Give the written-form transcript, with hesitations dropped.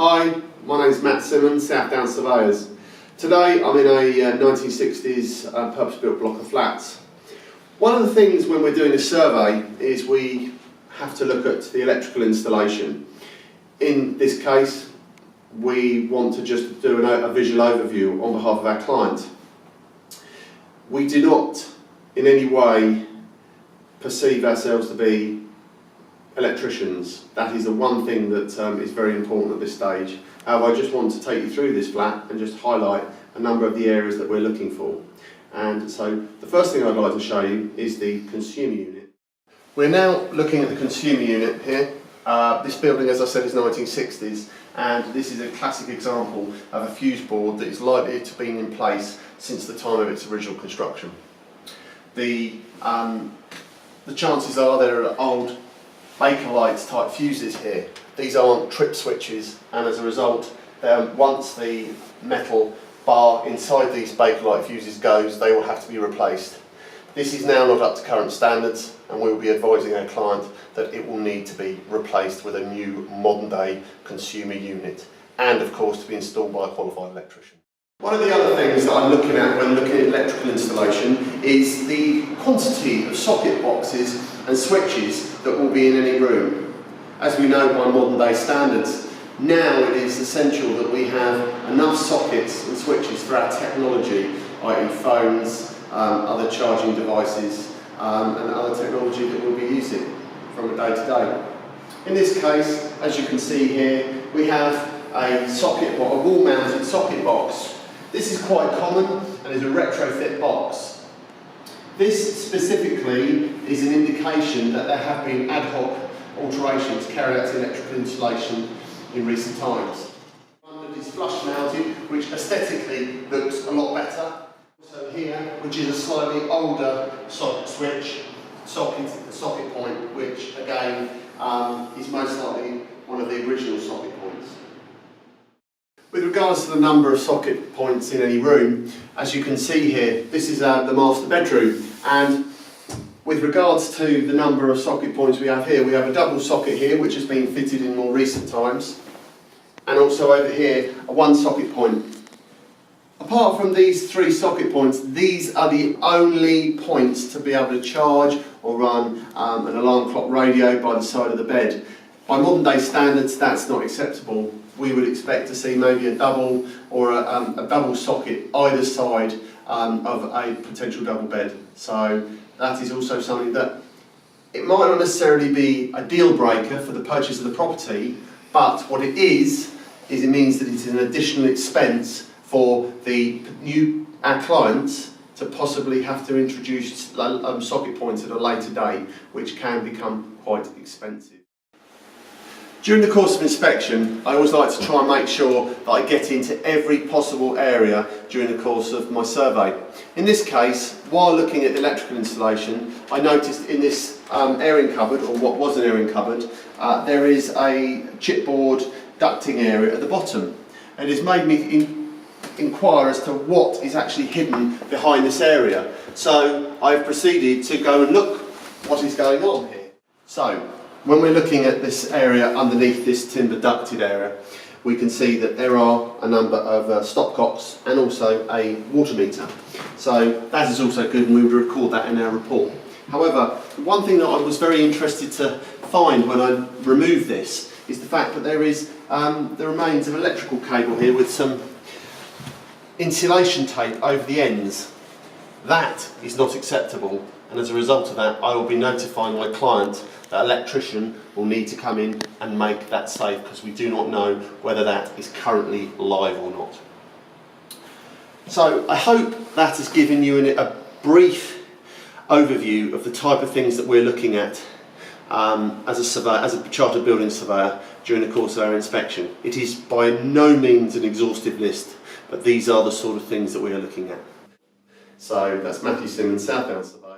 Hi, my name is Matt Simmons, South Down Surveyors. Today I'm in a 1960s purpose-built block of flats. One of the things when we're doing a survey is we have to look at the electrical installation. In this case, we want to just do a visual overview on behalf of our client. We do not in any way perceive ourselves to be electricians. That is the one thing that is very important at this stage. I just want to take you through this flat and just highlight a number of the areas that we're looking for. And so the first thing I'd like to show you is the consumer unit. We're now looking at the consumer unit here. This building, as I said, is 1960s, and this is a classic example of a fuse board that is likely to have been in place since the time of its original construction. The chances are there are old Bakelite type fuses here. These aren't trip switches, and as a result, once the metal bar inside these Bakelite fuses goes, they will have to be replaced. This is now not up to current standards, and we will be advising our client that it will need to be replaced with a new modern day consumer unit, and of course to be installed by a qualified electrician. One of the other things that I'm looking at when looking at electrical installation is the quantity of socket boxes and switches that will be in any room. As we know by modern day standards, now it is essential that we have enough sockets and switches for our technology, i.e. phones, other charging devices and other technology that we'll be using from a day to day. In this case, as you can see here, we have a wall mounted socket box. This is quite common and is a retrofit box. This specifically is an indication that there have been ad hoc alterations carried out to electrical installation in recent times. One that is flush mounted, which aesthetically looks a lot better. Also here, which is a slightly older socket point, which again is most likely one of the original socket points. With regards to the number of socket points in any room, as you can see here, this is the master bedroom, and with regards to the number of socket points we have here, we have a double socket here which has been fitted in more recent times, and also over here a one socket point. Apart from these three socket points, these are the only points to be able to charge or run an alarm clock radio by the side of the bed. By modern day standards, that's not acceptable. We would expect to see maybe a double or a double socket either side of a potential double bed. So that is also something that it might not necessarily be a deal breaker for the purchase of the property, but what it is it means that it's an additional expense for our clients to possibly have to introduce socket points at a later date, which can become quite expensive. During the course of inspection, I always like to try and make sure that I get into every possible area during the course of my survey. In this case, while looking at the electrical installation, I noticed in this airing cupboard, or what was an airing cupboard, there is a chipboard ducting area at the bottom. And it has made me inquire as to what is actually hidden behind this area. So I've proceeded to go and look what is going on here. So when we're looking at this area underneath this timber ducted area, we can see that there are a number of stopcocks and also a water meter. So that is also good, and we would record that in our report. However, one thing that I was very interested to find when I removed this is the fact that there is the remains of electrical cable here with some insulation tape over the ends. That is not acceptable, and as a result of that, I will be notifying my client that an electrician will need to come in and make that safe, because we do not know whether that is currently live or not. So I hope that has given you a brief overview of the type of things that we're looking at as a surveyor, as a chartered building surveyor during the course of our inspection. It is by no means an exhaustive list, but these are the sort of things that we are looking at. So that's Matthew Simmons, South Down Surveyor.